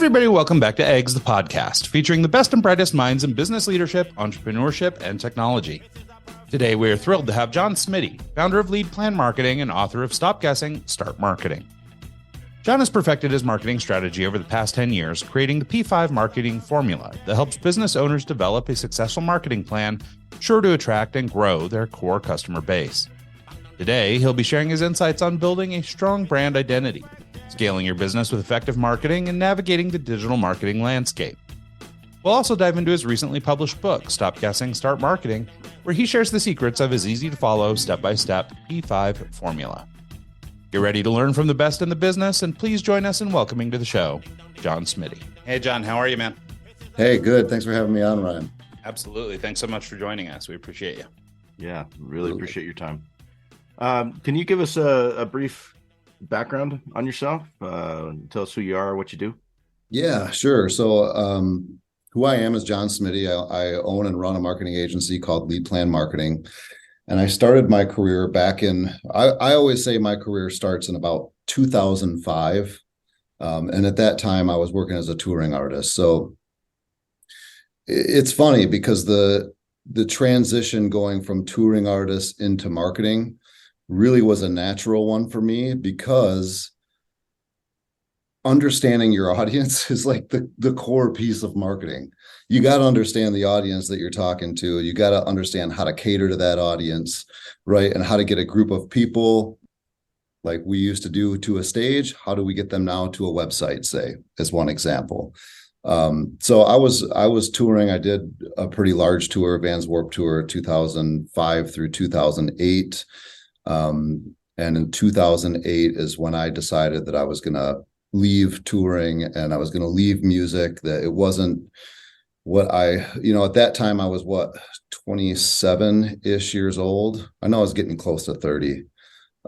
everybody, welcome back to Eggs, the podcast, featuring the best and brightest minds in business leadership, entrepreneurship, and technology. Today, we are thrilled to have John Smiddy, founder of Lead Plan Marketing and author of Stop Guessing, Start Marketing. John has perfected his marketing strategy over the past 10 years, creating the P5 marketing formula that helps business owners develop a successful marketing plan sure to attract and grow their core customer base. Today, he'll be sharing his insights on building a strong brand identity, scaling your business with effective marketing, and navigating the digital marketing landscape. We'll also dive into his recently published book, Stop Guessing, Start Marketing, where he shares the secrets of his easy-to-follow, step-by-step P5 formula. Get ready to learn from the best in the business, and please join us in welcoming to the show, John Smiddy. Hey, John, how are you, man? Hey, good. Thanks for having me on, Ryan. Absolutely. Thanks so much for joining us. We appreciate you. Yeah, really appreciate your time. Can you give us a brief background on yourself? Tell us who you are, what you do. Yeah, sure. So who I am is John Smiddy. I own and run a marketing agency called Lead Plan Marketing. And I started my career back in, I always say my career starts in about 2005. And at that time, I was working as a touring artist. So it's funny because the transition going from touring artist into marketing really was a natural one for me, because understanding your audience is like the core piece of marketing. You got to understand the audience that you're talking to. You got to understand how to cater to that audience, right? And how to get a group of people like we used to do to a stage. How do we get them now to a website, say, as one example? So I was touring. I did a pretty large tour, Vans Warped Tour, 2005 through 2008. And in 2008 is when I decided that I was going to leave touring and I was going to leave music, that it wasn't what at that time I was 27-ish years old. I know I was getting close to 30,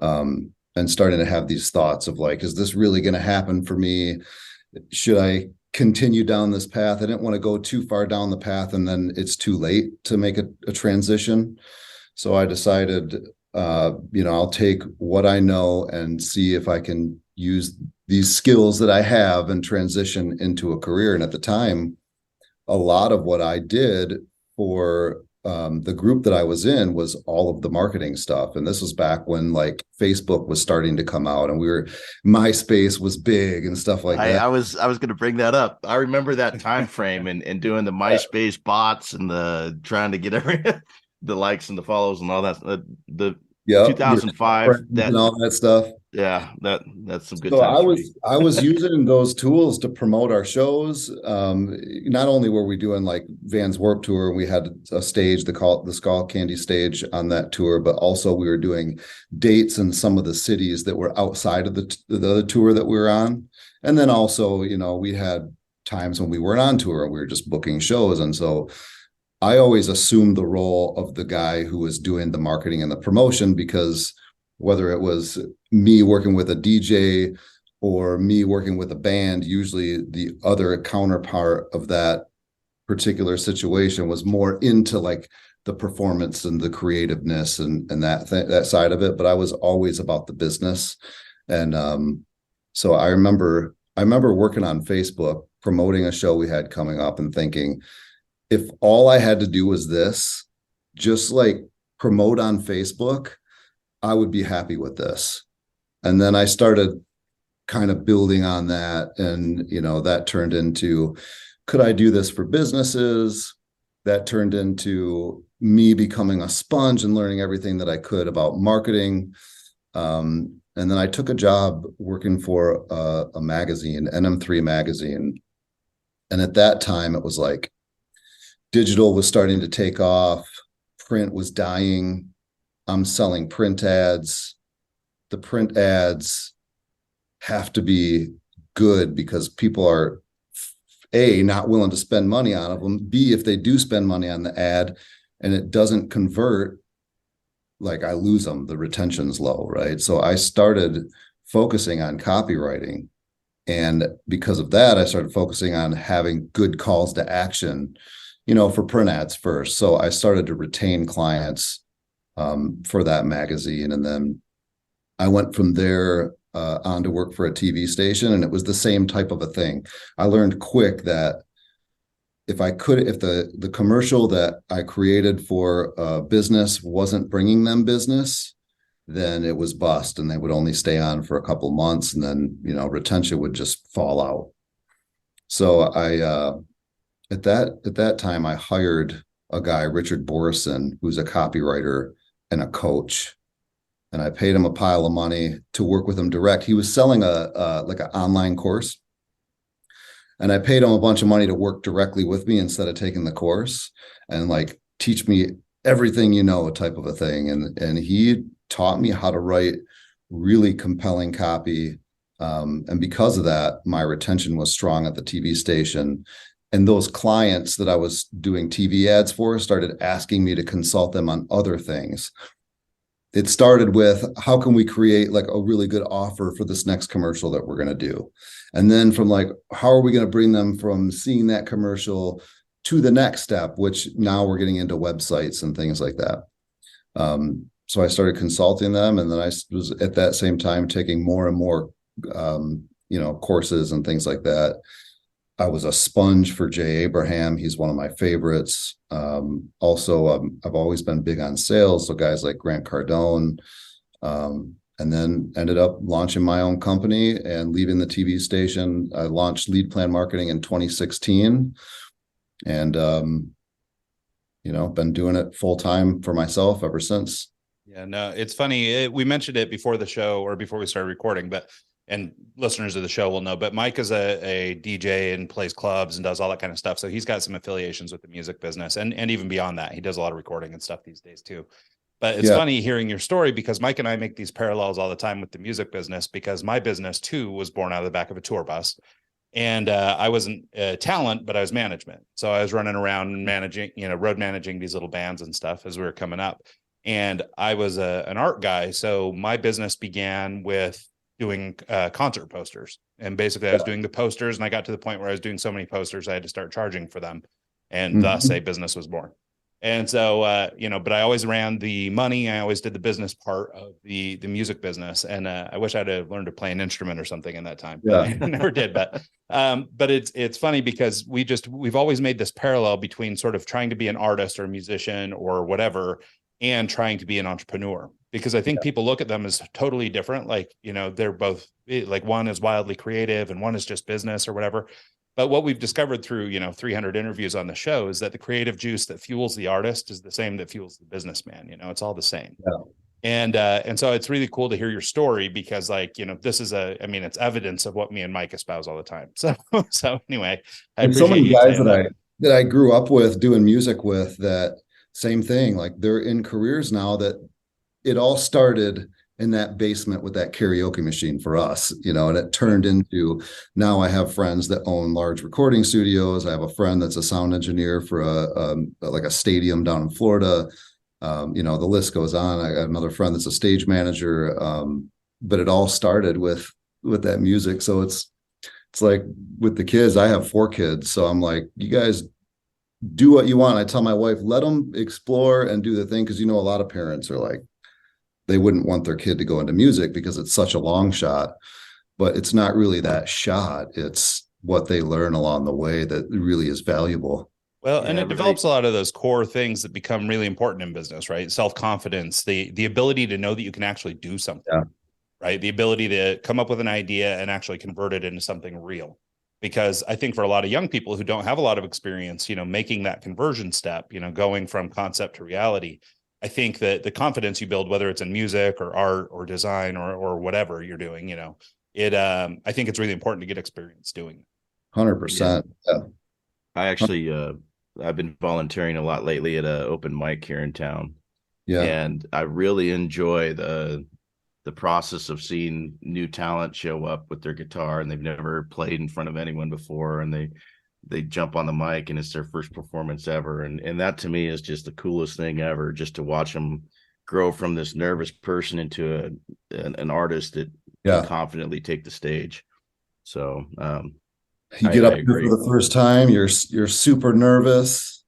and starting to have these thoughts of like, is this really going to happen for me? Should I continue down this path? I didn't want to go too far down the path and then it's too late to make a transition. So I decided, I'll take what I know and see if I can use these skills that I have and transition into a career. And at the time, a lot of what I did for the group that I was in was all of the marketing stuff. And this was back when like Facebook was starting to come out and MySpace was big and stuff like that. I was going to bring that up. I remember that time frame and doing the MySpace bots and the trying to get the likes and the follows and all that. The 2005 and all that stuff. Yeah, that's some good so times. I was using those tools to promote our shows. Not only were we doing like Vans Warped Tour, we had a stage, the Skull Candy stage on that tour, but also we were doing dates in some of the cities that were outside of the tour that we were on. And then also, we had times when we weren't on tour and we were just booking shows. And so I always assumed the role of the guy who was doing the marketing and the promotion, because whether it was me working with a DJ or me working with a band, usually the other counterpart of that particular situation was more into like the performance and the creativeness and that side of it. But I was always about the business. And so I remember working on Facebook, promoting a show we had coming up and thinking, if all I had to do was this, just like promote on Facebook, I would be happy with this. And then I started kind of building on that. And, that turned into, could I do this for businesses? That turned into me becoming a sponge and learning everything that I could about marketing. And then I took a job working for a magazine, NM3 magazine. And at that time, it was like digital was starting to take off. Print was dying. I'm selling print ads. The print ads have to be good because people are A, not willing to spend money on them. B, if they do spend money on the ad and it doesn't convert, like I lose them, the retention's low, right? So I started focusing on copywriting. And because of that, I started focusing on having good calls to action, for print ads first. So I started to retain clients for that magazine. And then I went from there on to work for a TV station, and it was the same type of a thing. I learned quick that if the commercial that I created for a business wasn't bringing them business, then it was bust, and they would only stay on for a couple months, and then, retention would just fall out. So I, at that time, I hired a guy, Richard Borison, who's a copywriter and a coach. And I paid him a pile of money to work with him direct. He was selling like an online course. And I paid him a bunch of money to work directly with me instead of taking the course, and like teach me everything, type of a thing. And he taught me how to write really compelling copy. And because of that, my retention was strong at the TV station. And those clients that I was doing TV ads for started asking me to consult them on other things. It started with, how can we create like a really good offer for this next commercial that we're going to do? And then from like, how are we going to bring them from seeing that commercial to the next step, which now we're getting into websites and things like that. So I started consulting them. And then I was at that same time taking more and more, courses and things like that. I was a sponge for Jay Abraham. He's one of my favorites. Also, I've always been big on sales. So guys like Grant Cardone, and then ended up launching my own company and leaving the TV station. I launched Lead Plan Marketing in 2016, and, been doing it full time for myself ever since. Yeah, no, it's funny. We mentioned it before the show or before we started recording, and listeners of the show will know, but Mike is a DJ and plays clubs and does all that kind of stuff. So he's got some affiliations with the music business, and even beyond that, he does a lot of recording and stuff these days too. But it's funny hearing your story, because Mike and I make these parallels all the time with the music business, because my business too was born out of the back of a tour bus. And I wasn't talent, but I was management. So I was running around managing, road managing these little bands and stuff as we were coming up. And I was an art guy. So my business began with doing concert posters. And basically I was doing the posters, and I got to the point where I was doing so many posters, I had to start charging for them. And thus a business was born. And so, but I always ran the money. I always did the business part of the music business. And I wish I'd have learned to play an instrument or something in that time. But I never did. But it's funny, because we've always made this parallel between sort of trying to be an artist or a musician or whatever, and trying to be an entrepreneur, because I think people look at them as totally different. Like, they're both, like, one is wildly creative and one is just business or whatever. But what we've discovered through, 300 interviews on the show is that the creative juice that fuels the artist is the same that fuels the businessman. It's all the same. Yeah. And so it's really cool to hear your story, because this is it's evidence of what me and Mike espouse all the time. So anyway, I appreciate so many you guys that I grew up with doing music with, that same thing, like they're in careers now that it all started in that basement with that karaoke machine for us, and it turned into, now I have friends that own large recording studios. I have a friend that's a sound engineer for a stadium down in Florida. The list goes on. I got another friend that's a stage manager. But it all started with that music. So it's like with the kids, I have 4 kids. So I'm like, you guys do what you want. I tell my wife, let them explore and do the thing. Cause a lot of parents are like, they wouldn't want their kid to go into music because it's such a long shot, but it's not really that shot. It's what they learn along the way that really is valuable. Well, and it develops a lot of those core things that become really important in business, right? Self-confidence, the ability to know that you can actually do something, right? The ability to come up with an idea and actually convert it into something real. Because I think for a lot of young people who don't have a lot of experience, making that conversion step, going from concept to reality, I think that the confidence you build, whether it's in music or art or design or whatever you're doing, I think it's really important to get experience doing it. 100%. Yeah. I actually, I've been volunteering a lot lately at an open mic here in town. Yeah. And I really enjoy the process of seeing new talent show up with their guitar, and they've never played in front of anyone before. And they jump on the mic and it's their first performance ever. And that to me is just the coolest thing ever, just to watch them grow from this nervous person into an artist that can confidently take the stage. So you get up there for the first time, you're super nervous.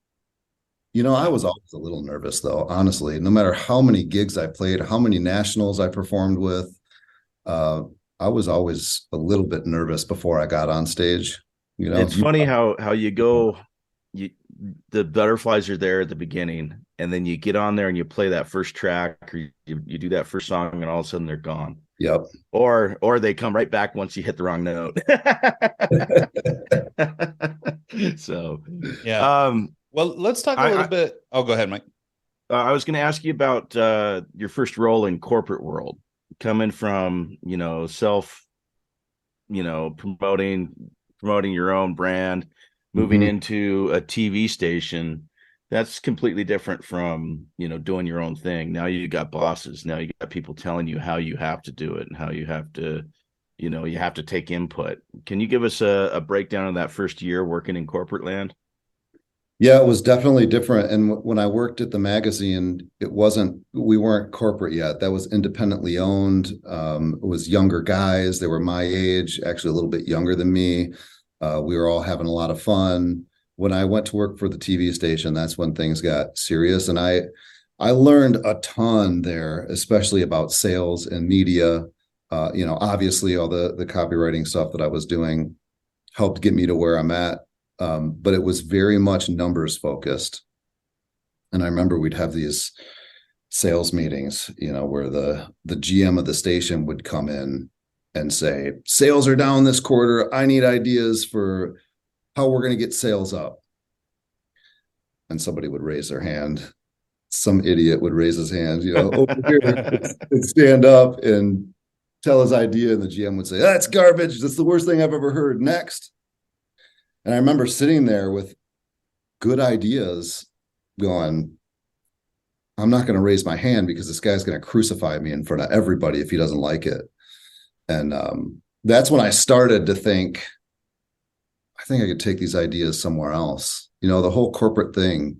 I was always a little nervous though, honestly, no matter how many gigs I played, how many nationals I performed with. I I was always a little bit nervous before I got on stage. It's funny how you go, the butterflies are there at the beginning, and then you get on there and you play that first track, or you do that first song, and all of a sudden they're gone. Yep. Or they come right back once you hit the wrong note. So, yeah. Well, let's talk a little bit. Oh, go ahead, Mike. I was going to ask you about your first role in corporate world, coming from, promoting your own brand, moving into a TV station. That's completely different from, doing your own thing. Now you got bosses. Now you got people telling you how you have to do it and how you have to, you have to take input. Can you give us a breakdown of that first year working in corporate land? Yeah, it was definitely different. And when I worked at the magazine, we weren't corporate yet. That was independently owned. It was younger guys. They were my age, actually a little bit younger than me. We were all having a lot of fun. When I went to work for the TV station, that's when things got serious. And I learned a ton there, especially about sales and media. Obviously all the copywriting stuff that I was doing helped get me to where I'm at. But it was very much numbers focused. And I remember we'd have these sales meetings, where the GM of the station would come in and say, sales are down this quarter. I need ideas for how we're going to get sales up. And somebody would raise their hand. Some idiot would raise his hand, over here and stand up and tell his idea. And the GM would say, that's garbage. That's the worst thing I've ever heard. Next. And I remember sitting there with good ideas going, I'm not going to raise my hand because this guy's going to crucify me in front of everybody if he doesn't like it. And that's when I started to think, I think I could take these ideas somewhere else. The whole corporate thing,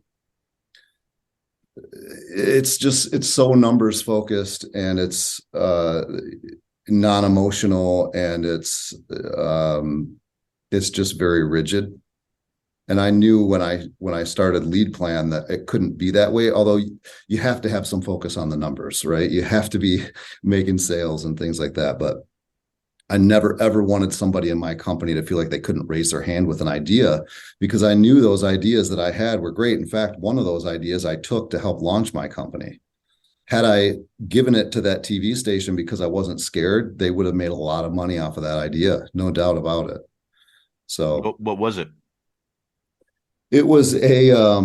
it's so numbers focused, and it's non-emotional, and it's just very rigid. And I knew when I started Lead Plan that it couldn't be that way, although you have to have some focus on the numbers, right? You have to be making sales and things like that. But I never, ever wanted somebody in my company to feel like they couldn't raise their hand with an idea, because I knew those ideas that I had were great. In fact, one of those ideas I took to help launch my company. Had I given it to that TV station because I wasn't scared, they would have made a lot of money off of that idea. No doubt about it. So what was it? It was a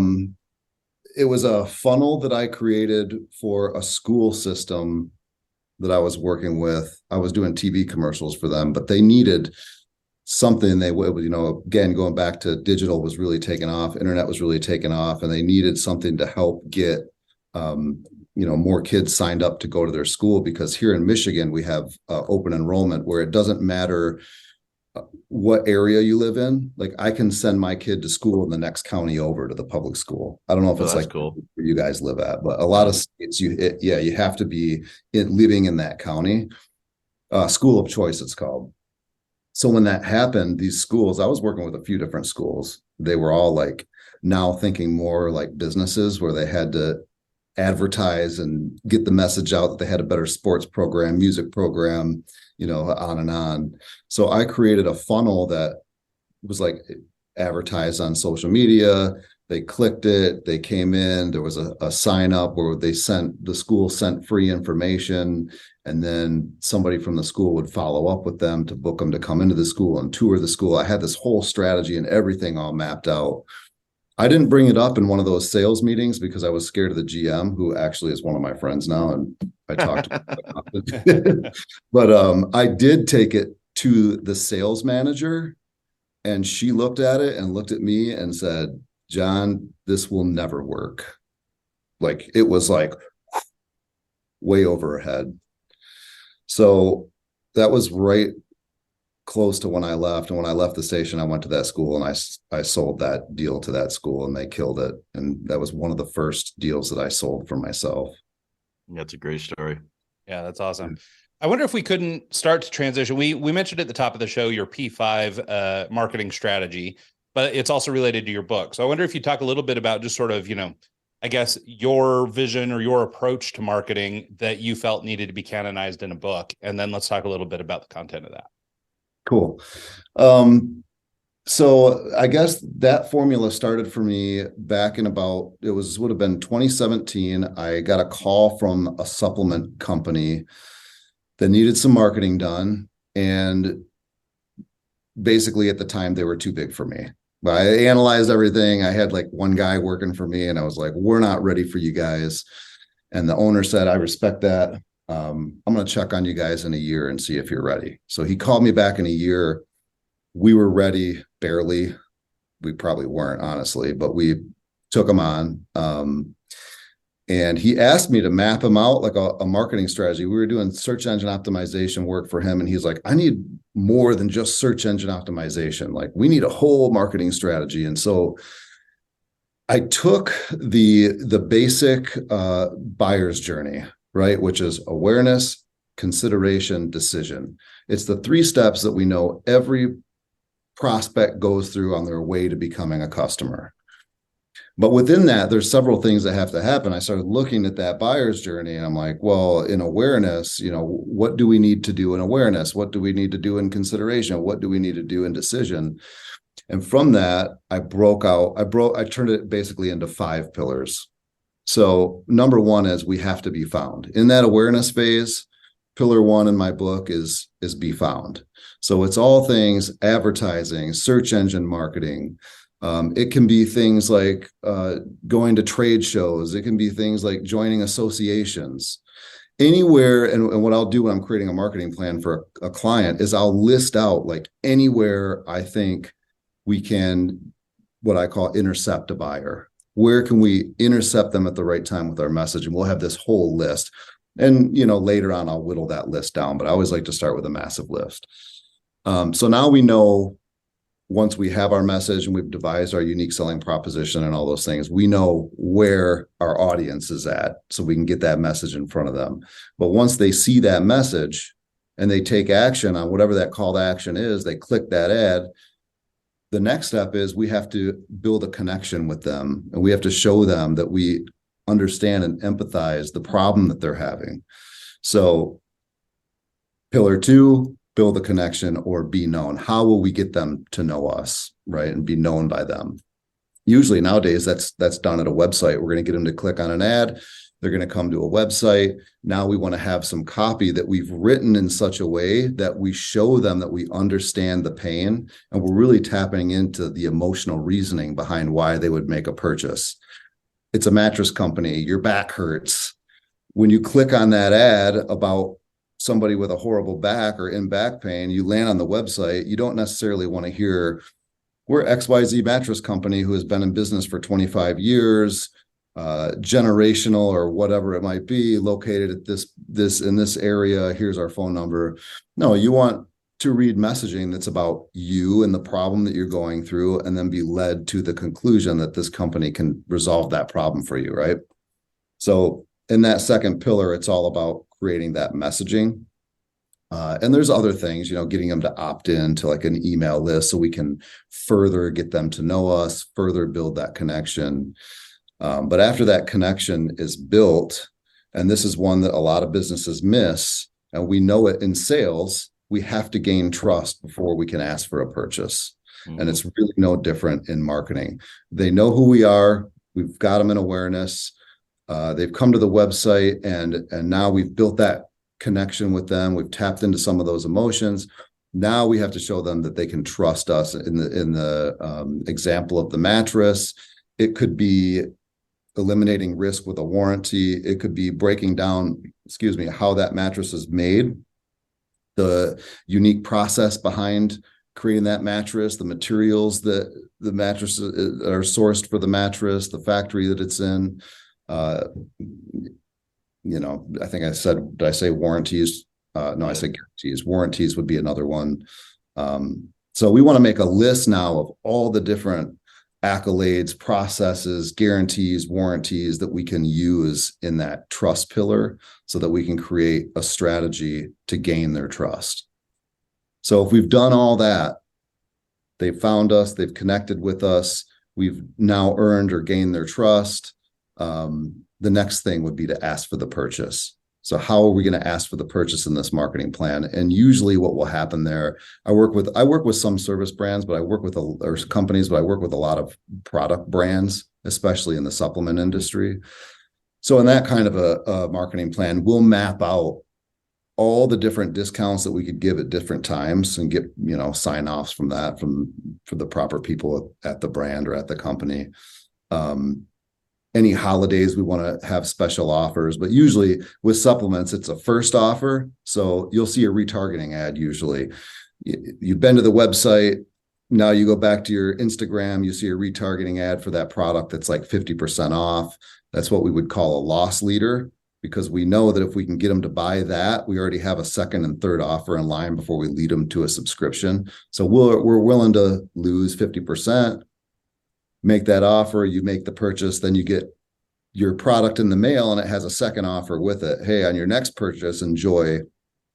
funnel that I created for a school system that I was working with. I was doing TV commercials for them, but they needed something. They would, again, going back to digital was really taking off, internet was really taking off, and they needed something to help get, more kids signed up to go to their school, because here in Michigan, we have open enrollment where it doesn't matter what area you live in. Like, I can send my kid to school in the next county over to the public school. I don't know if it's like cool where you guys live at, but a lot of states, you have to be living in that county. School of choice, it's called. So when that happened, these schools, I was working with a few different schools. They were all like now thinking more like businesses, where they had to advertise and get the message out that they had a better sports program, music program, on and on. So I created a funnel that was like advertised on social media. They clicked it, they came in, there was a sign up where the school sent free information, and then somebody from the school would follow up with them to book them to come into the school and tour the school. I had this whole strategy and everything all mapped out. I didn't bring it up in one of those sales meetings because I was scared of the GM, who actually is one of my friends now, and I talked to him. But I did take it to the sales manager, and she looked at it and looked at me and said, John, this will never work. Like, it was like way over her head. So that was right close to when I left. And when I left the station, I went to that school and I sold that deal to that school, and they killed it. And that was one of the first deals that I sold for myself. That's a great story. Yeah, that's awesome. I wonder if we couldn't start to transition. We mentioned at the top of the show your P5 marketing strategy, but it's also related to your book. So I wonder if you talk a little bit about just sort of, I guess, your vision or your approach to marketing that you felt needed to be canonized in a book. And then let's talk a little bit about the content of that. Cool. So I guess that formula started for me back in would have been 2017. I got a call from a supplement company that needed some marketing done. And basically at the time they were too big for me. But I analyzed everything. I had like one guy working for me and I was like, we're not ready for you guys. And the owner said, I respect that. I'm going to check on you guys in a year and see if you're ready. So he called me back in a year. We were ready, barely. We probably weren't, honestly, but we took him on. And he asked me to map him out like a marketing strategy. We were doing search engine optimization work for him. And he's like, I need more than just search engine optimization. Like, we need a whole marketing strategy. And so I took the basic buyer's journey, right? Which is awareness, consideration, decision. It's the 3 steps that we know every prospect goes through on their way to becoming a customer. But within that, there's several things that have to happen. I started looking at that buyer's journey and I'm like, well, in awareness, what do we need to do in awareness? What do we need to do in consideration? What do we need to do in decision? And from that, I turned it basically into 5 pillars. So number 1 is we have to be found. In that awareness phase, pillar 1 in my book is be found. So it's all things advertising, search engine marketing. It can be things like going to trade shows. It can be things like joining associations. Anywhere, and what I'll do when I'm creating a marketing plan for a client is I'll list out like anywhere I think we can, what I call intercept a buyer. Where can we intercept them at the right time with our message? And we'll have this whole list. And, later on, I'll whittle that list down, but I always like to start with a massive list. So now we know, once we have our message and we've devised our unique selling proposition and all those things, we know where our audience is at so we can get that message in front of them. But once they see that message and they take action on whatever that call to action is, they click that ad, the next step is we have to build a connection with them and we have to show them that we understand and empathize the problem that they're having. So pillar 2, build a connection or be known. How will we get them to know us, right? And be known by them. Usually nowadays that's done at a website. We're going to get them to click on an ad. They're going to come to a website. Now we want to have some copy that we've written in such a way that we show them that we understand the pain and we're really tapping into the emotional reasoning behind why they would make a purchase. It's a mattress company. Your back hurts. When you click on that ad about somebody with a horrible back or in back pain, you land on the website, you don't necessarily want to hear, we're XYZ mattress company who has been in business for 25 years, generational or whatever it might be, located at this in this area, here's our phone number. No, you want to read messaging that's about you and the problem that you're going through, and then be led to the conclusion that this company can resolve that problem for you, right? So in that second pillar, it's all about creating that messaging. And there's other things, getting them to opt in to like an email list so we can further get them to know us, further build that connection. But after that connection is built, and this is one that a lot of businesses miss, and we know it in sales, we have to gain trust before we can ask for a purchase. Mm-hmm. And it's really no different in marketing. They know who we are. We've got them in awareness. They've come to the website and now we've built that connection with them. We've tapped into some of those emotions. Now we have to show them that they can trust us in the example of the mattress. It could be eliminating risk with a warranty. It could be breaking down, how that mattress is made, the unique process behind creating that mattress, the materials that the mattresses are sourced for the mattress, the factory that it's in. I think I said, did I say warranties? No, I said guarantees. Warranties would be another one. So we want to make a list now of all the different accolades, processes, guarantees, warranties that we can use in that trust pillar so that we can create a strategy to gain their trust. So if we've done all that, they've found us, they've connected with us, we've now earned or gained their trust. the next thing would be to ask for the purchase. So how are we going to ask for the purchase in this marketing plan? And usually what will happen there, I work with some service brands, but I work with or companies, but I work with a lot of product brands, especially in the supplement industry. So in that kind of a marketing plan, we'll map out all the different discounts that we could give at different times and get, sign-offs from that for the proper people at the brand or at the company. Any holidays we want to have special offers, but usually with supplements, it's a first offer. So you'll see a retargeting ad. Usually you've been to the website. Now you go back to your Instagram, you see a retargeting ad for that product that's like 50% off. That's what we would call a loss leader, because we know that if we can get them to buy that, we already have a second and third offer in line before we lead them to a subscription. So we're willing to lose 50%, make that offer, you make the purchase, then you get your product in the mail and it has a second offer with it. Hey, on your next purchase, enjoy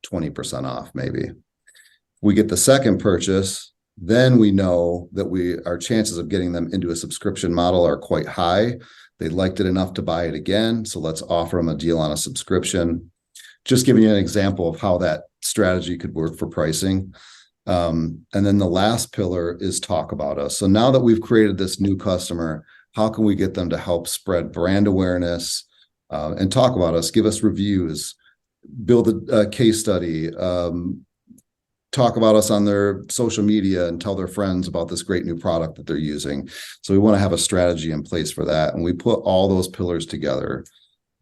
20% off maybe. We get the second purchase, then we know that our chances of getting them into a subscription model are quite high. They liked it enough to buy it again. So let's offer them a deal on a subscription. Just giving you an example of how that strategy could work for pricing. And then the last pillar is talk about us. So now that we've created this new customer, how can we get them to help spread brand awareness and talk about us, give us reviews, build a case study, talk about us on their social media and tell their friends about this great new product that they're using. So we want to have a strategy in place for that. And we put all those pillars together.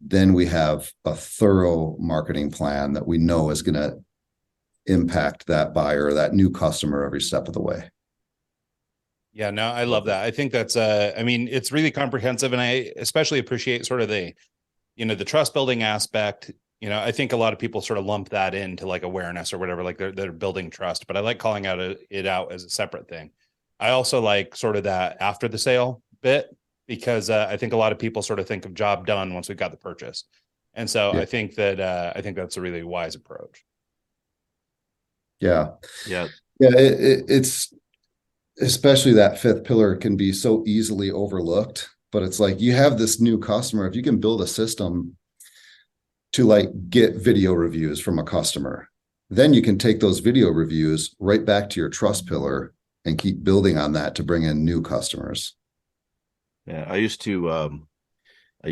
Then we have a thorough marketing plan that we know is going to impact that buyer, that new customer every step of the way. Yeah, no, I love that. I think that's, it's really comprehensive. And I especially appreciate sort of the trust building aspect. I think a lot of people sort of lump that into like awareness or whatever, like they're building trust, but I like calling it out as a separate thing. I also like sort of that after the sale bit, because I think a lot of people sort of think of job done once we've got the purchase. And so I think that's a really wise approach. Yeah. Yeah. Yeah. It's especially that fifth pillar can be so easily overlooked, but it's like you have this new customer. If you can build a system to like get video reviews from a customer, then you can take those video reviews right back to your trust pillar and keep building on that to bring in new customers. Yeah, I used to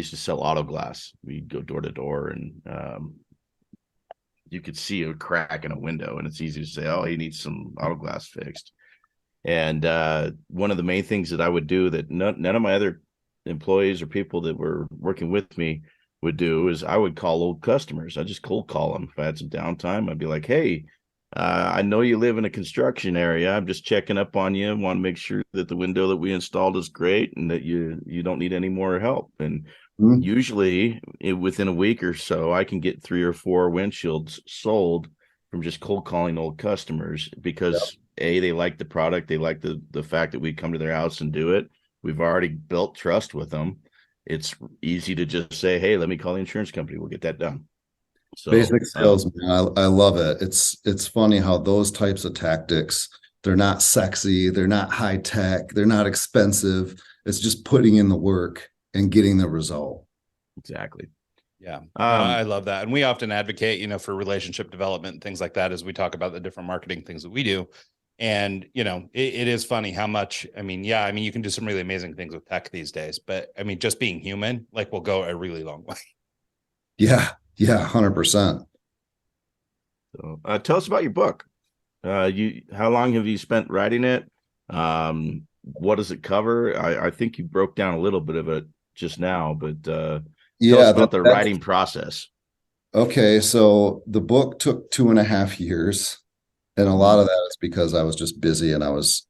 sell auto glass. We'd go door to door, and you could see a crack in a window, and it's easy to say, "Oh, he needs some auto glass fixed." And one of the main things that I would do that none of my other employees or people that were working with me would do is I would call old customers. I just cold call them. If I had some downtime, I'd be like, "Hey, I know you live in a construction area. I'm just checking up on you. Want to make sure that the window that we installed is great and that you don't need any more help." And usually within a week or so, I can get 3 or 4 windshields sold from just cold calling old customers, because they like the product. They like the fact that we come to their house and do it. We've already built trust with them. It's easy to just say, "Hey, let me call the insurance company. We'll get that done." So basic sales, man. I love it. It's funny how those types of tactics, they're not sexy, they're not high tech, they're not expensive. It's just putting in the work and getting the result. Exactly. Yeah. I love that. And we often advocate, for relationship development and things like that as we talk about the different marketing things that we do. And, it is funny how much, you can do some really amazing things with tech these days, but just being human, like, will go a really long way. Yeah. Yeah. 100%. So, tell us about your book. How long have you spent writing it? What does it cover? I think you broke down a little bit of it just now, but tell us about the writing process. Okay. So the book took 2.5 years. And a lot of that is because I was just busy and I was,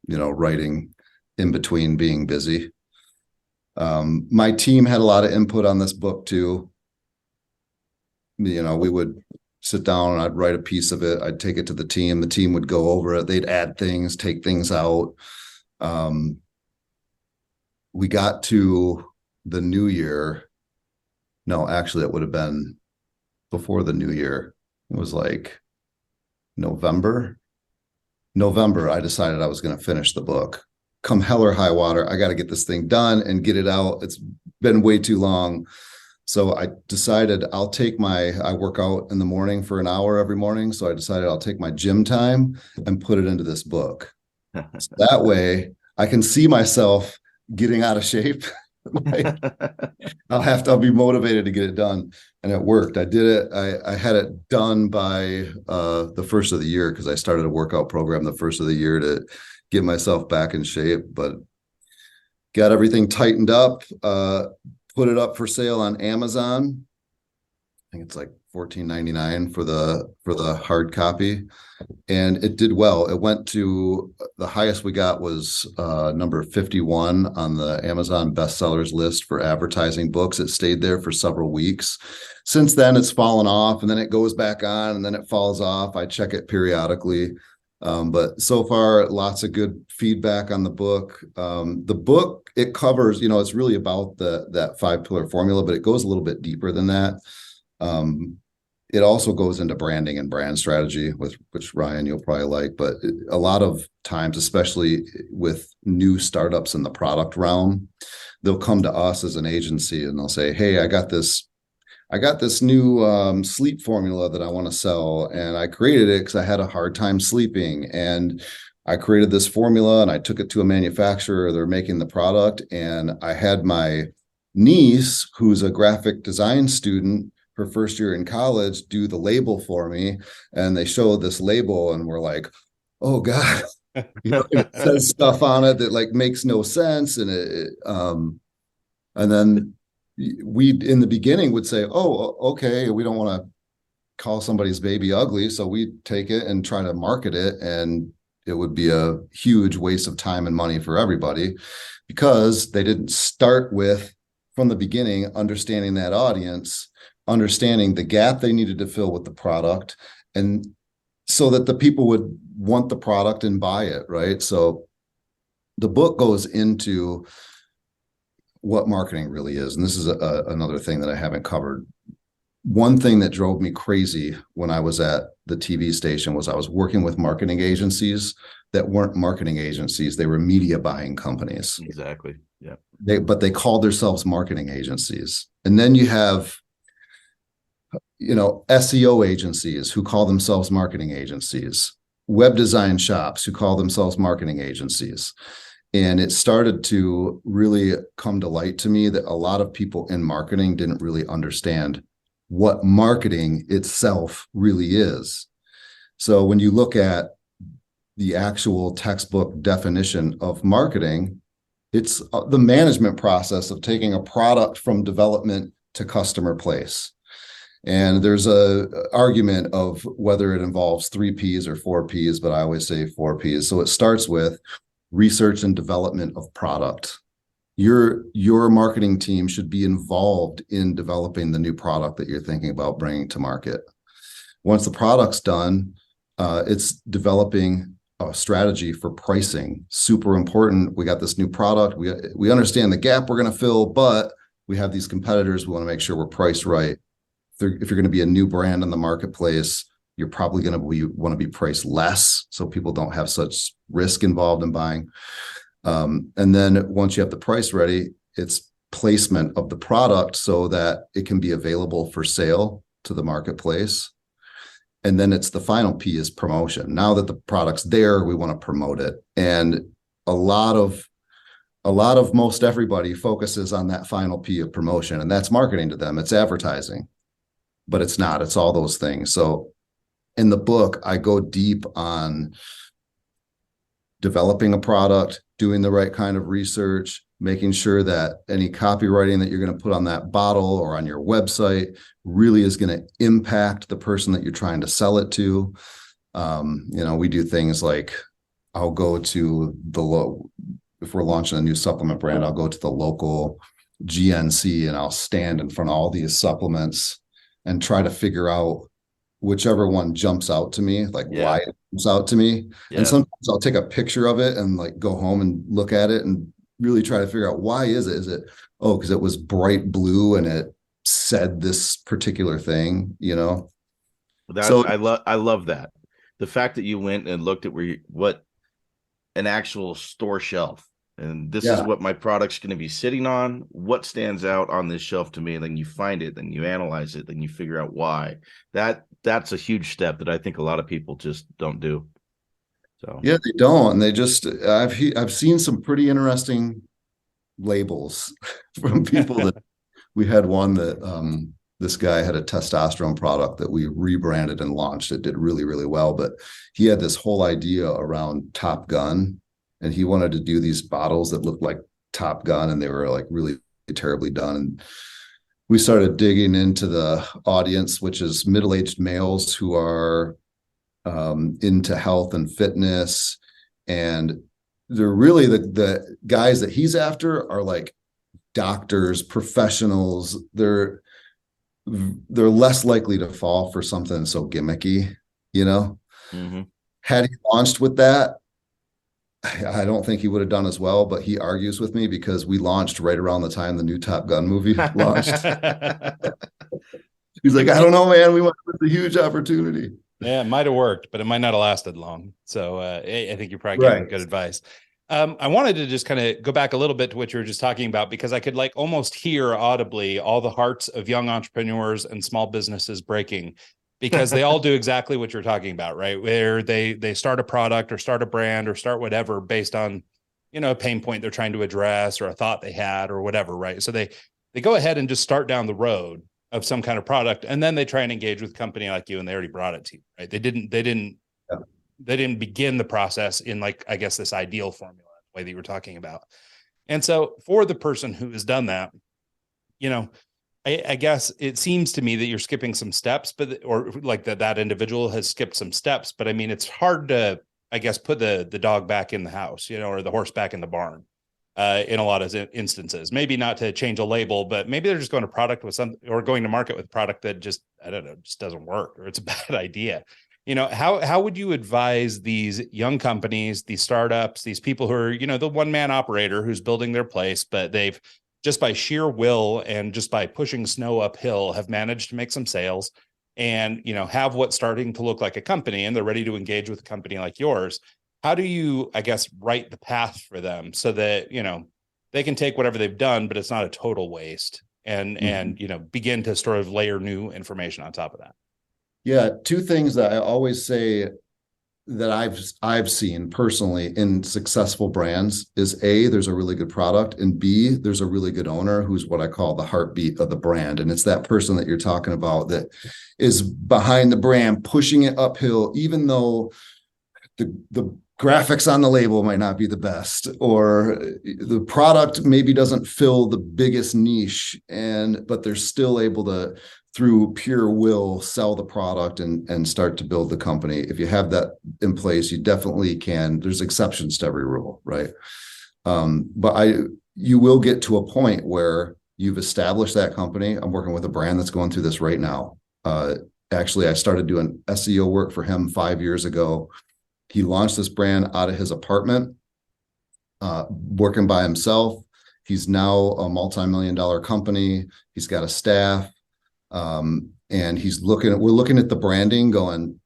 writing in between being busy. My team had a lot of input on this book too. We would sit down and I'd write a piece of it. I'd take it to the team. The team would go over it. They'd add things, take things out. We got to the new year. No, actually, it would have been before the new year. It was like November, I decided I was going to finish the book. Come hell or high water, I got to get this thing done and get it out. It's been way too long. So I decided I work out in the morning for an hour every morning. So I decided I'll take my gym time and put it into this book. So that way I can see myself getting out of shape. I'll be motivated to get it done. And it worked. I did it. I had it done by the first of the year, because I started a workout program the first of the year to get myself back in shape, but got everything tightened up, put it up for sale on Amazon. I think it's like $14.99 for the hard copy. And it did well. It went to the highest we got was number 51 on the Amazon bestsellers list for advertising books. It stayed there for several weeks. Since then, it's fallen off, and then it goes back on, and then it falls off. I check it periodically. But so far, lots of good feedback on the book. The book, it covers, it's really about that 5-pillar formula, but it goes a little bit deeper than that. It also goes into branding and brand strategy, which Ryan, you'll probably like, but a lot of times, especially with new startups in the product realm, they'll come to us as an agency and they'll say, hey, I got this new sleep formula that I want to sell, and I created it because I had a hard time sleeping, and I created this formula and I took it to a manufacturer. They're making the product, and I had my niece, who's a graphic design student, her first year in college, do the label for me, and they show this label, and we're like, oh God, it says stuff on it that like makes no sense, and and then we in the beginning would say, oh, okay, we don't want to call somebody's baby ugly, so we take it and try to market it, and it would be a huge waste of time and money for everybody, because they didn't start with, from the beginning, understanding that audience, understanding the gap they needed to fill with the product, and so that the people would want the product and buy it, right? So the book goes into what marketing really is. And this is another thing that I haven't covered. One thing that drove me crazy when I was at the TV station was I was working with marketing agencies that weren't marketing agencies. They were media buying companies. Exactly. Yeah. But they called themselves marketing agencies. And then you have SEO agencies who call themselves marketing agencies, web design shops who call themselves marketing agencies. And it started to really come to light to me that a lot of people in marketing didn't really understand what marketing itself really is. So when you look at the actual textbook definition of marketing, it's the management process of taking a product from development to customer place. And there's a argument of whether it involves 3 Ps or 4 Ps, but I always say 4 Ps. So it starts with research and development of product. Your marketing team should be involved in developing the new product that you're thinking about bringing to market. Once the product's done, it's developing a strategy for pricing. Super important. We got this new product. We understand the gap we're going to fill, but we have these competitors. We want to make sure we're priced right. If you're going to be a new brand in the marketplace, you're probably going to want to be priced less, so people don't have such risk involved in buying. And then once you have the price ready, it's placement of the product so that it can be available for sale to the marketplace. And then it's the final P is promotion. Now that the product's there, we want to promote it. And a lot of most everybody focuses on that final P of promotion, and that's marketing to them. It's advertising. But it's not. It's all those things. So in the book, I go deep on developing a product, doing the right kind of research, making sure that any copywriting that you're going to put on that bottle or on your website really is going to impact the person that you're trying to sell it to. We do things like I'll go to if we're launching a new supplement brand, I'll go to the local GNC and I'll stand in front of all these supplements and try to figure out whichever one jumps out to me, why it jumps out to me. Yeah. And sometimes I'll take a picture of it and go home and look at it and really try to figure out why is it? Is it, because it was bright blue and it said this particular thing, So I love that. The fact that you went and looked at what an actual store shelf And this is what my product's going to be sitting on. What stands out on this shelf to me? And then you find it, then you analyze it, then you figure out why. That's a huge step that I think a lot of people just don't do. So yeah, they don't. And they just, I've seen some pretty interesting labels from people that we had one that this guy had a testosterone product that we rebranded and launched. It did really, really well, but he had this whole idea around Top Gun, and he wanted to do these bottles that looked like Top Gun, and they were like really terribly done. And we started digging into the audience, which is middle-aged males who are into health and fitness, and they're really the guys that he's after are like doctors, professionals. They're less likely to fall for something so gimmicky, you know. Mm-hmm. Had he launched with that, I don't think he would have done as well, but he argues with me because we launched right around the time the new Top Gun movie launched. He's like, I don't know, man, we want a huge opportunity. Yeah, it might have worked, but it might not have lasted long. So I think you're probably giving good advice. I wanted to just kind of go back a little bit to what you were just talking about, because I could like almost hear audibly all the hearts of young entrepreneurs and small businesses breaking, because they all do exactly what you're talking about, right? Where they start a product or start a brand or start whatever based on, you know, a pain point they're trying to address or a thought they had or whatever, right? So they go ahead and just start down the road of some kind of product, and then they try and engage with a company like you, and they already brought it to you, right? They didn't begin the process in, like, I guess, this ideal formula, the way that you were talking about. And so for the person who has done that, you know, I guess it seems to me that you're skipping some steps, or like that individual has skipped some steps, but I mean, it's hard to, I guess, put the dog back in the house, you know, or the horse back in the barn. In a lot of instances, maybe not to change a label, but maybe they're just going to product with some, or going to market with product that just, I don't know, just doesn't work, or it's a bad idea. You know, how would you advise these young companies, these startups, these people who are, you know, the one-man operator who's building their place, but they've just by sheer will and just by pushing snow uphill have managed to make some sales and, you know, have what's starting to look like a company, and they're ready to engage with a company like yours? How do you, I guess, write the path for them so that, you know, they can take whatever they've done, but it's not a total waste, and, you know, begin to sort of layer new information on top of that? Yeah. Two things that I always say that I've seen personally in successful brands is A, there's a really good product, and B, there's a really good owner who's what I call the heartbeat of the brand. And it's that person that you're talking about that is behind the brand, pushing it uphill, even though the graphics on the label might not be the best, or the product maybe doesn't fill the biggest niche, but they're still able to, through pure will, sell the product and start to build the company. If you have that in place, you definitely can. There's exceptions to every rule, right? But you will get to a point where you've established that company. I'm working with a brand that's going through this right now. Actually, I started doing SEO work for him 5 years ago. He launched this brand out of his apartment, working by himself. He's now a multi-million-dollar company. He's got a staff, and we're looking at the branding going,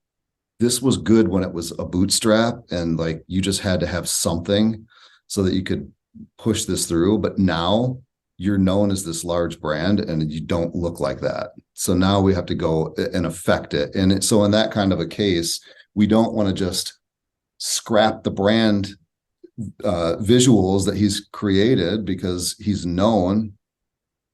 this was good when it was a bootstrap and like you just had to have something so that you could push this through. But now you're known as this large brand and you don't look like that. So now we have to go and affect it. And so in that kind of a case, we don't want to just scrap the brand visuals that he's created because he's known.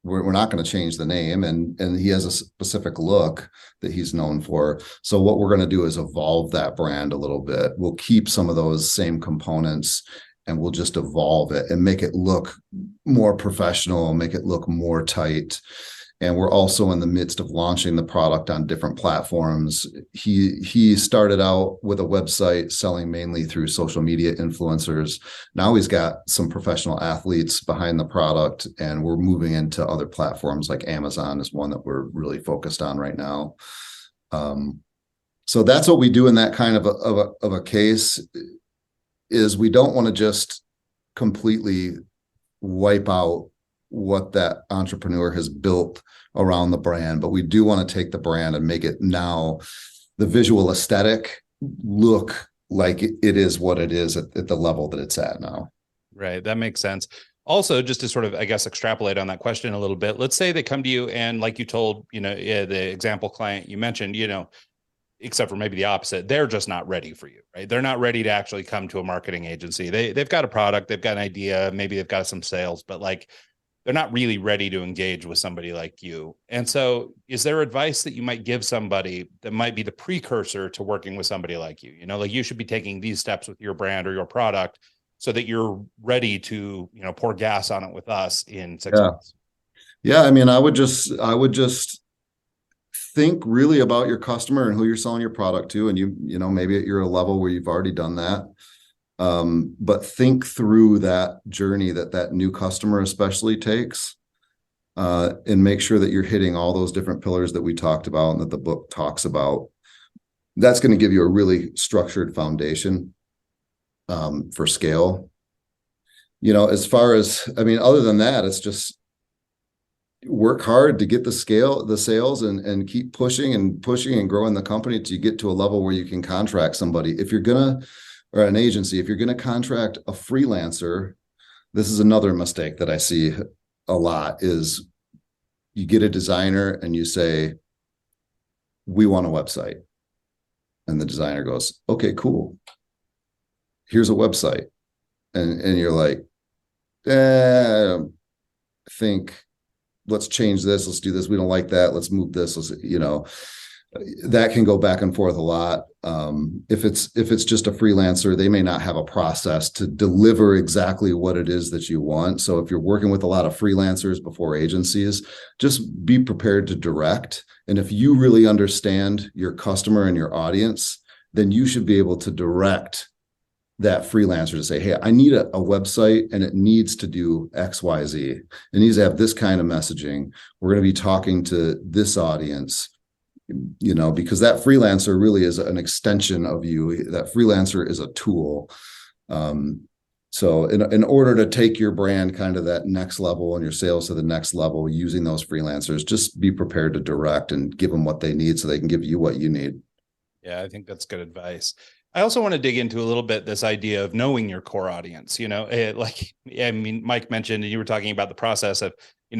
We're not going to change the name, and he has a specific look that he's known for. So what we're going to do is evolve that brand a little bit. We'll keep some of those same components and we'll just evolve it and make it look more professional, make it look more tight. And we're also in the midst of launching the product on different platforms. He started out with a website selling mainly through social media influencers. Now he's got some professional athletes behind the product, and we're moving into other platforms like Amazon is one that we're really focused on right now. So that's what we do in that kind of a case, is we don't want to just completely wipe out what that entrepreneur has built around the brand, but we do want to take the brand and make it now the visual aesthetic look like it is what it is at the level that it's at now. Right. That makes sense. Also, just to sort of, I guess, extrapolate on that question a little bit, let's say they come to you and like you told, the example client you mentioned, except for maybe the opposite, they're just not ready for you, right? They're not ready to actually come to a marketing agency. They've got a product, they've got an idea, maybe they've got some sales, but like they're not really ready to engage with somebody like you. And so is there advice that you might give somebody that might be the precursor to working with somebody like you? Like you should be taking these steps with your brand or your product so that you're ready to, pour gas on it with us in 6 months. Yeah. I mean, I would just think really about your customer and who you're selling your product to. And maybe you're at a level where you've already done that. But think through that journey that new customer especially takes, and make sure that you're hitting all those different pillars that we talked about and that the book talks about. That's going to give you a really structured foundation, for scale. As far as, other than that, it's just work hard to get the sales and keep pushing and growing the company till you get to a level where you can contract somebody. Or an agency, if you're going to contract a freelancer, this is another mistake that I see a lot, is you get a designer and you say, we want a website. And the designer goes, okay, cool. Here's a website. And you're like, I think let's change this. Let's do this. We don't like that. Let's move this. That can go back and forth a lot. If it's just a freelancer, they may not have a process to deliver exactly what it is that you want. So if you're working with a lot of freelancers before agencies, just be prepared to direct. And if you really understand your customer and your audience, then you should be able to direct that freelancer to say, hey, I need a website and it needs to do X, Y, Z. It needs to have this kind of messaging. We're going to be talking to this audience. Because that freelancer really is an extension of you. That freelancer is a tool. So in order to take your brand kind of that next level and your sales to the next level using those freelancers, just be prepared to direct and give them what they need so they can give you what you need. Yeah, I think that's good advice. I also want to dig into a little bit this idea of knowing your core audience. Mike mentioned, and you were talking about the process of,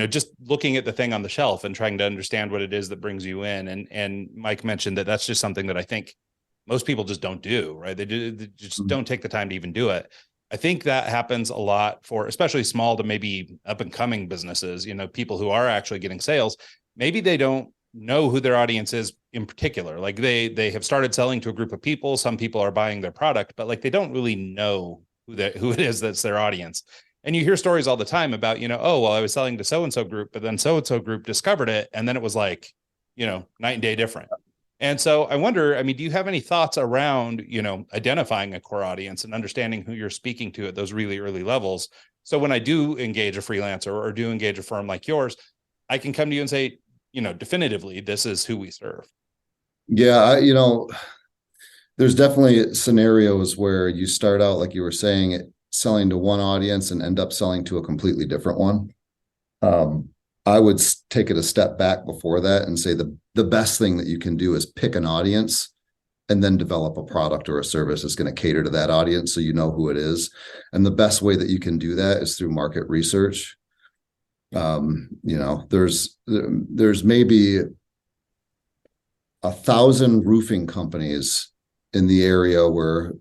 just looking at the thing on the shelf and trying to understand what it is that brings you in. And Mike mentioned that that's just something that I think most people just don't do, right? They just don't take the time to even do it. I think that happens a lot for especially small to maybe up and coming businesses, people who are actually getting sales. Maybe they don't know who their audience is in particular. Like they have started selling to a group of people. Some people are buying their product, but like they don't really know who it is that's their audience. And you hear stories all the time about, oh, well, I was selling to so-and-so group, but then so-and-so group discovered it. And then it was like, night and day different. And so I wonder, do you have any thoughts around, identifying a core audience and understanding who you're speaking to at those really early levels? So when I do engage a freelancer or do engage a firm like yours, I can come to you and say, definitively, this is who we serve. Yeah. There's definitely scenarios where you start out, like you were saying, selling to one audience and end up selling to a completely different one. I would take it a step back before that and say the best thing that you can do is pick an audience and then develop a product or a service that's going to cater to that audience so you know who it is. And the best way that you can do that is through market research. There's maybe 1,000 roofing companies in the area where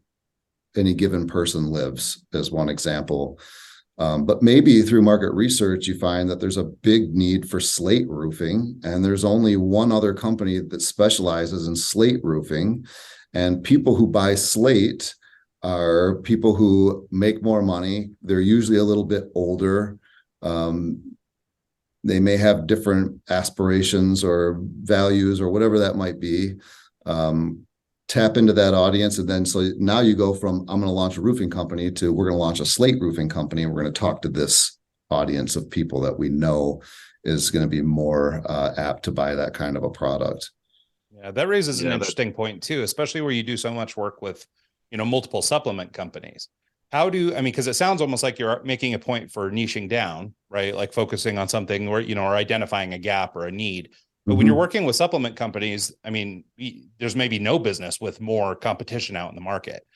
any given person lives, as one example. But maybe through market research, you find that there's a big need for slate roofing, and there's only one other company that specializes in slate roofing. And people who buy slate are people who make more money. They're usually a little bit older. They may have different aspirations or values or whatever that might be. Tap into that audience. And then so now you go from, I'm going to launch a roofing company to we're going to launch a slate roofing company. And we're going to talk to this audience of people that we know is going to be more apt to buy that kind of a product. Yeah, that raises an interesting point too, especially where you do so much work with, multiple supplement companies. Because it sounds almost like you're making a point for niching down, right? Like focusing on something where, or identifying a gap or a need. But when you're working with supplement companies, there's maybe no business with more competition out in the market.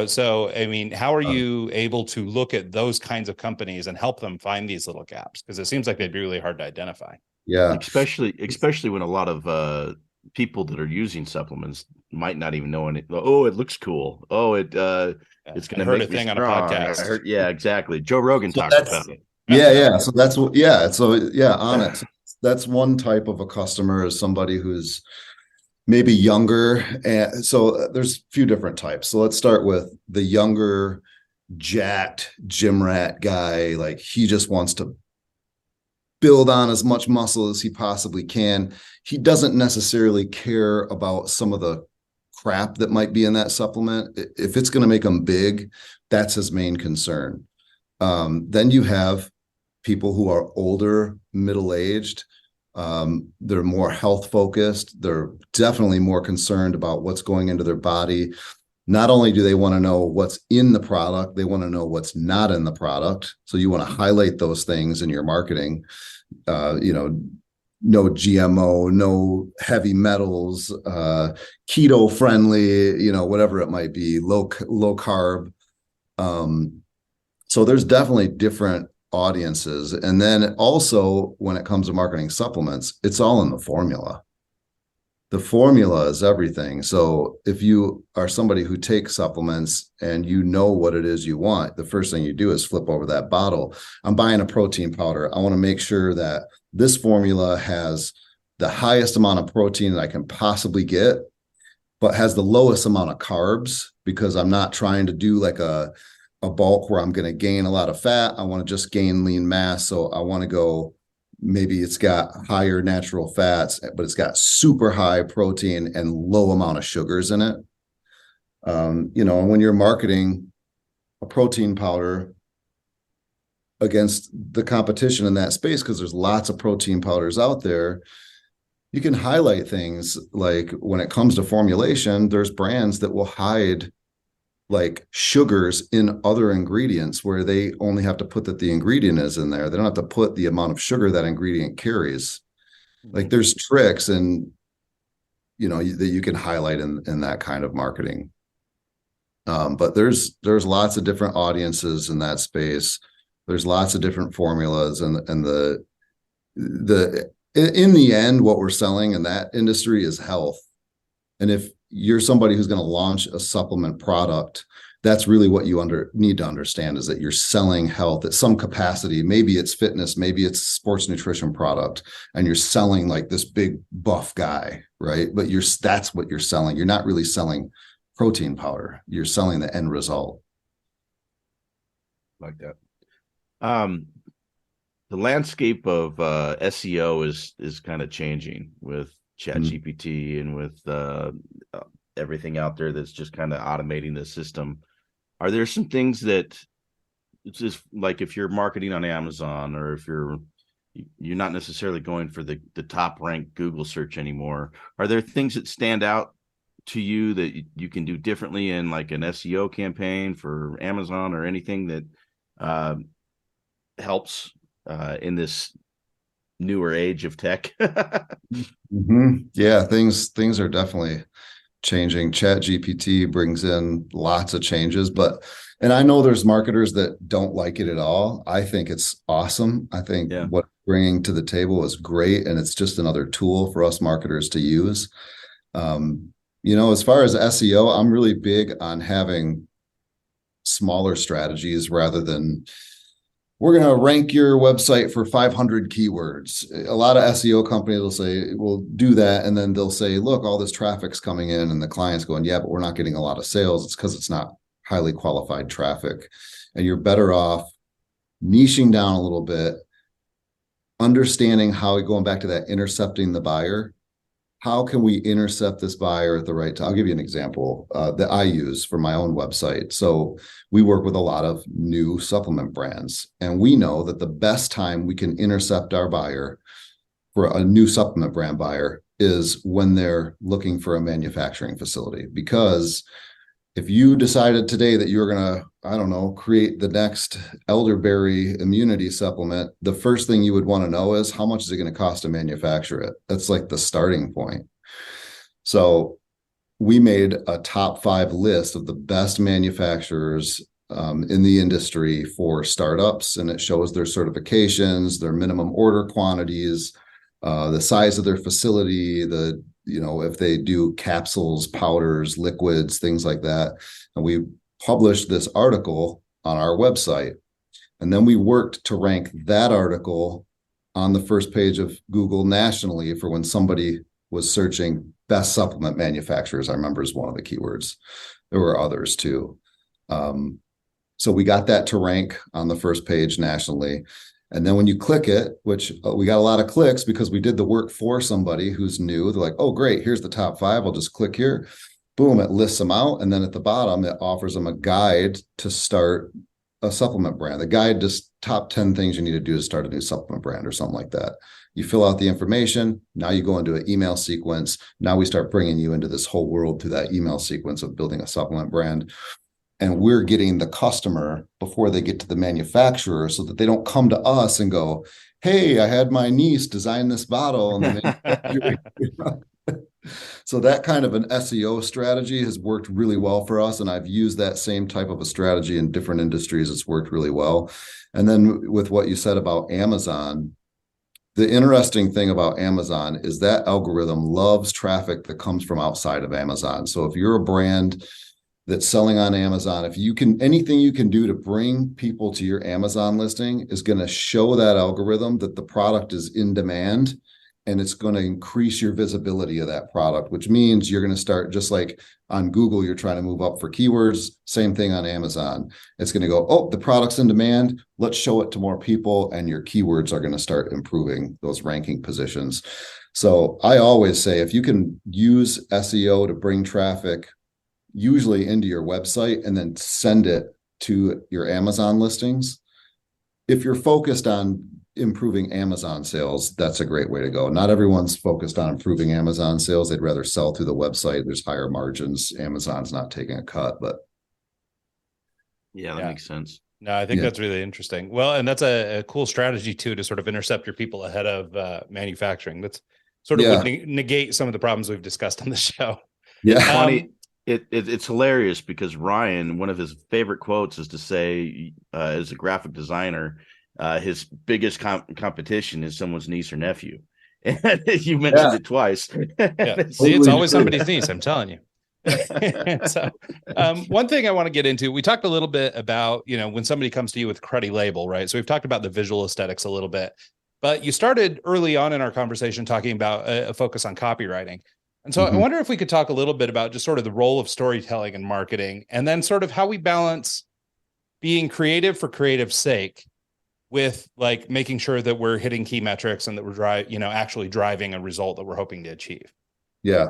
So, I mean, how are you able to look at those kinds of companies and help them find these little gaps? Because it seems like they'd be really hard to identify. Yeah. Especially when a lot of people that are using supplements might not even know anything. Oh, it looks cool. Oh, it's going to make me strong. On a podcast. Yeah, exactly. Joe Rogan talks about it. Yeah. So that's what, on it. So that's one type of a customer, is somebody who's maybe younger. And so there's a few different types. So let's start with the younger, jacked gym rat guy. Like, he just wants to build on as much muscle as he possibly can. He doesn't necessarily care about some of the crap that might be in that supplement. If it's going to make him big, that's his main concern. Then you have people who are older, middle-aged. They're more health focused. They're definitely more concerned about what's going into their body. Not only do they want to know what's in the product, they want to know what's not in the product. So you want to highlight those things in your marketing. No GMO, no heavy metals, keto friendly, whatever it might be, low carb. So there's definitely different audiences. And then also, when it comes to marketing supplements, it's all in the formula. The formula is everything. So if you are somebody who takes supplements and you know what it is you want, the first thing you do is flip over that bottle. I'm buying a protein powder. I want to make sure that this formula has the highest amount of protein that I can possibly get, but has the lowest amount of carbs, because I'm not trying to do like a bulk where I'm going to gain a lot of fat. I want to just gain lean mass. So I want to go, maybe it's got higher natural fats, but it's got super high protein and low amount of sugars in it. And when you're marketing a protein powder against the competition in that space, because there's lots of protein powders out there, you can highlight things like, when it comes to formulation, there's brands that will hide like sugars in other ingredients, where they only have to put that the ingredient is in there. They don't have to put the amount of sugar that ingredient carries. Like, there's tricks and that you can highlight in that kind of marketing. But there's lots of different audiences in that space. There's lots of different formulas, and in the end, what we're selling in that industry is health. And if you're somebody who's going to launch a supplement product, that's really what you need to understand, is that you're selling health at some capacity. Maybe it's fitness, maybe it's sports nutrition product, and you're selling like this big buff guy, right? But that's what you're selling. You're not really selling protein powder. You're selling the end result. Like that. The landscape of SEO is kind of changing with ChatGPT and with everything out there that's just kind of automating the system. Are there some things that it's just like, if you're marketing on Amazon, or if you're not necessarily going for the top ranked Google search anymore, are there things that stand out to you that you can do differently in like an SEO campaign for Amazon, or anything that helps in this newer age of tech? Yeah, things are definitely changing. ChatGPT brings in lots of changes, and I know there's marketers that don't like it at all. I think it's awesome. I think what it's bringing to the table is great, and it's just another tool for us marketers to use. As far as SEO, I'm really big on having smaller strategies rather than, we're going to rank your website for 500 keywords. A lot of SEO companies will say, we'll do that. And then they'll say, look, all this traffic's coming in, and the client's going, yeah, but we're not getting a lot of sales. It's because it's not highly qualified traffic. And you're better off niching down a little bit, understanding how, going back to that, intercepting the buyer. How can we intercept this buyer at the right time? I'll give you an example that I use for my own website. So we work with a lot of new supplement brands, and we know that the best time we can intercept our buyer for a new supplement brand buyer is when they're looking for a manufacturing facility. Because if you decided today that you're going to, create the next elderberry immunity supplement, the first thing you would want to know is, how much is it going to cost to manufacture it? That's like the starting point. So we made a top 5 list of the best manufacturers in the industry for startups, and it shows their certifications, their minimum order quantities, the size of their facility, if they do capsules, powders, liquids, things like that. And we published this article on our website. And then we worked to rank that article on the first page of Google nationally for when somebody was searching best supplement manufacturers. I remember is one of the keywords. There were others too. So we got that to rank on the first page nationally. And then when you click it, which we got a lot of clicks because we did the work for somebody who's new. They're like, oh, great, here's the top 5. I'll just click here. Boom, it lists them out. And then at the bottom, it offers them a guide to start a supplement brand. The guide just top 10 things you need to do to start a new supplement brand or something like that. You fill out the information. Now you go into an email sequence. Now we start bringing you into this whole world through that email sequence of building a supplement brand. And we're getting the customer before they get to the manufacturer so that they don't come to us and go, hey, I had my niece design this bottle. And so that kind of an SEO strategy has worked really well for us. And I've used that same type of a strategy in different industries. It's worked really well. And then with what you said about Amazon, the interesting thing about Amazon is that algorithm loves traffic that comes from outside of Amazon. So if you're a brand that's selling on Amazon, if you can, anything you can do to bring people to your Amazon listing is going to show that algorithm that the product is in demand, and it's going to increase your visibility of that product, which means you're going to start, just like on Google, you're trying to move up for keywords, same thing on Amazon. It's going to go, oh, the product's in demand. Let's show it to more people, and your keywords are going to start improving those ranking positions. So I always say, if you can use SEO to bring traffic usually into your website and then send it to your Amazon listings, if you're focused on improving Amazon sales, that's a great way to go. Not everyone's focused on improving Amazon sales. They'd rather sell through the website. There's higher margins. Amazon's not taking a cut, but yeah, that makes sense. No, I think that's really interesting. Well, and that's a cool strategy too, to sort of intercept your people ahead of manufacturing. That's sort of would negate some of the problems we've discussed on the show. Yeah. Funny. It's hilarious because Ryan, one of his favorite quotes is to say, as a graphic designer, his biggest competition is someone's niece or nephew. And you mentioned it twice. See, it's always somebody's niece, I'm telling you. So one thing I want to get into, we talked a little bit about, when somebody comes to you with cruddy label, right? So we've talked about the visual aesthetics a little bit, but you started early on in our conversation talking about a focus on copywriting. And so I wonder if we could talk a little bit about just sort of the role of storytelling and marketing, and then sort of how we balance being creative for creative's sake with like making sure that we're hitting key metrics and that we're actually driving a result that we're hoping to achieve. Yeah.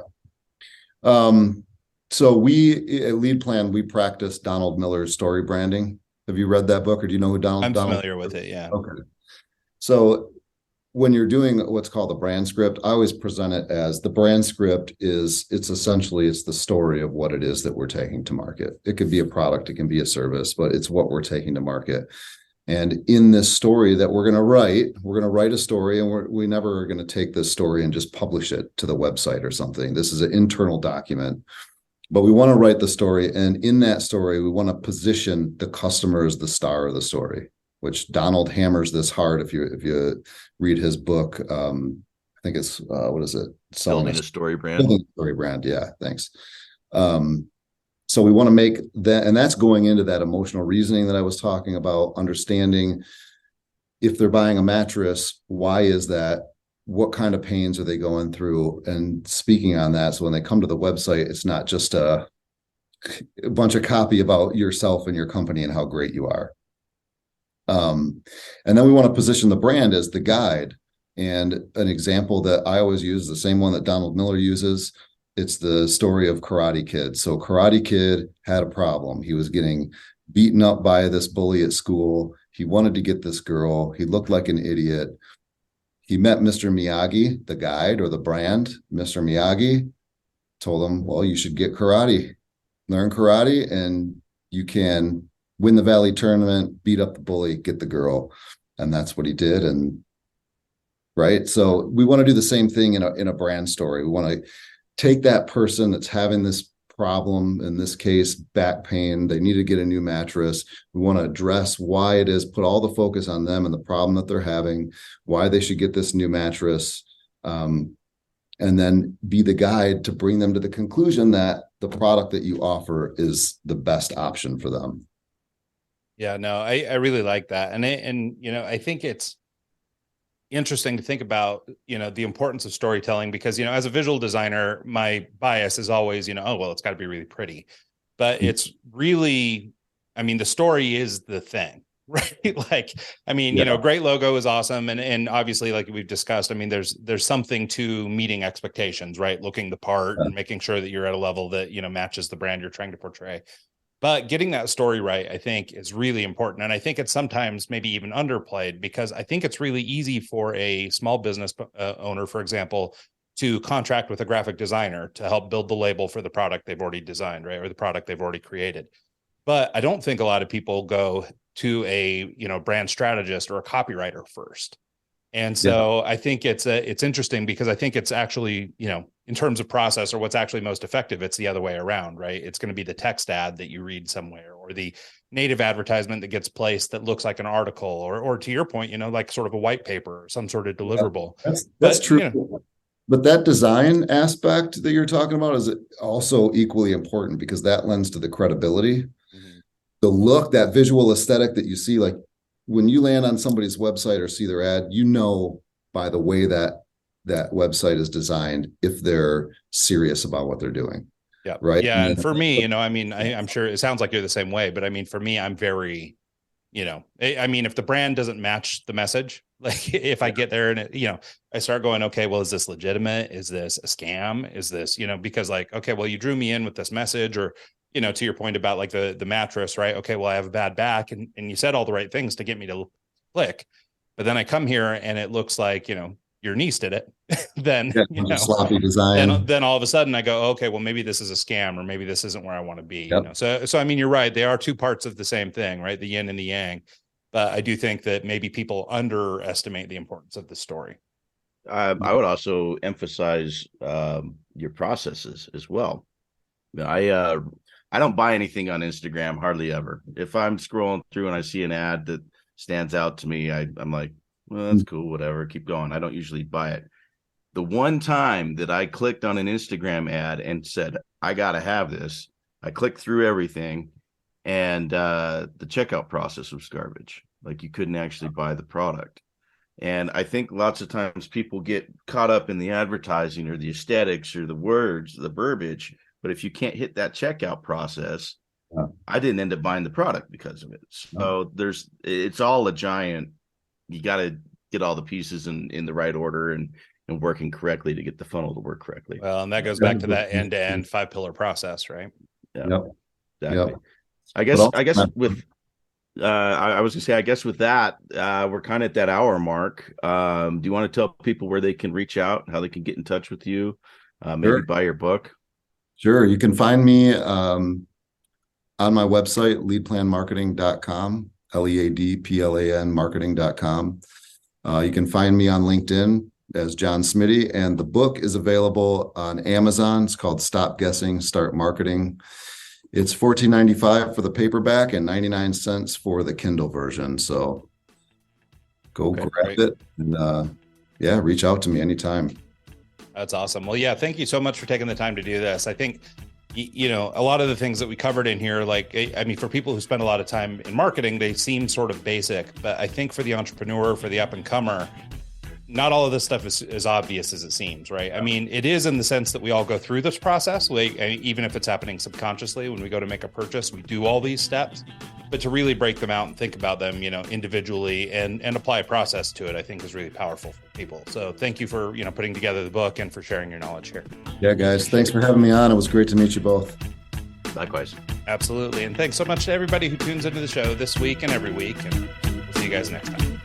So we at Lead Plan, we practice Donald Miller's story branding. Have you read that book, or do you know who Donald? I'm familiar with it. Yeah. Okay. So when you're doing what's called the brand script, I always present it as the brand script it's the story of what it is that we're taking to market. It could be a product, it can be a service, but it's what we're taking to market. And in this story that we're going to write a story, and we never are going to take this story and just publish it to the website or something. This is an internal document, but we want to write the story. And in that story, we want to position the customer as the star of the story, which Donald hammers this hard. If you read his book, I think it's, what is it? Building a Story Brand. Building a Story Brand. Yeah. Thanks. So we want to make that, and that's going into that emotional reasoning that I was talking about, understanding if they're buying a mattress, why is that? What kind of pains are they going through? And speaking on that, so when they come to the website, it's not just a bunch of copy about yourself and your company and how great you are. And then we want to position the brand as the guide. And an example that I always use, the same one that Donald Miller uses, it's the story of Karate Kid. So Karate Kid had a problem. He was getting beaten up by this bully at school. He wanted to get this girl. He looked like an idiot. He met Mr. Miyagi, the guide or the brand. Mr. Miyagi told him, well, you should get karate, learn karate, and you can win the Valley tournament, beat up the bully, get the girl. And that's what he did. And right. So we want to do the same thing in a brand story. We want to take that person that's having this problem, in this case, back pain, they need to get a new mattress. We want to address why it is, put all the focus on them and the problem that they're having, why they should get this new mattress. And then be the guide to bring them to the conclusion that the product that you offer is the best option for them. Yeah, no, I really like that. And I think it's interesting to think about, the importance of storytelling, because, as a visual designer, my bias is always, oh, well, it's got to be really pretty, but it's really, the story is the thing, right? Like, great logo is awesome. And obviously, like we've discussed, there's something to meeting expectations, right? Looking the part and making sure that you're at a level that, matches the brand you're trying to portray. But getting that story right, I think, is really important. And I think it's sometimes maybe even underplayed, because I think it's really easy for a small business owner, for example, to contract with a graphic designer to help build the label for the product they've already designed, right? Or the product they've already created. But I don't think a lot of people go to a, brand strategist or a copywriter first. And so I think it's interesting, because I think it's actually, in terms of process or what's actually most effective, it's the other way around, right? It's going to be the text ad that you read somewhere, or the native advertisement that gets placed that looks like an article, or to your point, like sort of a white paper or some sort of deliverable. That's true. But that design aspect that you're talking about is also equally important, because that lends to the credibility, the look, that visual aesthetic that you see. Like when you land on somebody's website or see their ad, by the way that website is designed, if they're serious about what they're doing. Yeah. Right. Yeah. And for me, I'm sure it sounds like you're the same way, but for me, I'm very, if the brand doesn't match the message, like if I get there and I start going, okay, well, is this legitimate? Is this a scam? Is this, because like, okay, well, you drew me in with this message, or, to your point about like the mattress, right? Okay, well, I have a bad back, and you said all the right things to get me to click, but then I come here and it looks like, your niece did it. Then, sloppy design. Then all of a sudden I go, okay, well, maybe this is a scam, or maybe this isn't where I want to be. So you're right. They are two parts of the same thing, right? The yin and the yang. But I do think that maybe people underestimate the importance of the story. I would also emphasize your processes as well. I don't buy anything on Instagram, hardly ever. If I'm scrolling through and I see an ad that stands out to me, I'm like, well, that's cool, whatever, keep going. I don't usually buy it. The one time that I clicked on an Instagram ad and said, I got to have this, I clicked through everything, and the checkout process was garbage. Like, you couldn't actually buy the product. And I think lots of times people get caught up in the advertising or the aesthetics or the words, the verbiage. But if you can't hit that checkout process, I didn't end up buying the product because of it. So it's all a giant, you got to get all the pieces in the right order and working correctly to get the funnel to work correctly. Well, and that goes back to that end-to-end 5-pillar process, right? Yeah, exactly. Yep. I guess with, I was gonna say, I guess with that, we're kind of at that hour mark. Do you want to tell people where they can reach out, how they can get in touch with you, maybe buy your book? Sure. You can find me on my website, leadplanmarketing.com, LEADPLAN marketing.com. You can find me on LinkedIn as John Smiddy, and the book is available on Amazon. It's called Stop Guessing, Start Marketing. It's $14.95 for the paperback and 99 cents for the Kindle version. So go grab it and reach out to me anytime. That's awesome. Well, yeah, thank you so much for taking the time to do this. I think, a lot of the things that we covered in here, like, for people who spend a lot of time in marketing, they seem sort of basic, but I think for the entrepreneur, for the up and comer, not all of this stuff is as obvious as it seems, right? It is in the sense that we all go through this process, like, even if it's happening subconsciously, when we go to make a purchase, we do all these steps, but to really break them out and think about them, individually and apply a process to it, I think is really powerful for people. So thank you for, putting together the book and for sharing your knowledge here. Yeah, guys, thanks for having me on. It was great to meet you both. Likewise. Absolutely. And thanks so much to everybody who tunes into the show this week and every week. And we'll see you guys next time.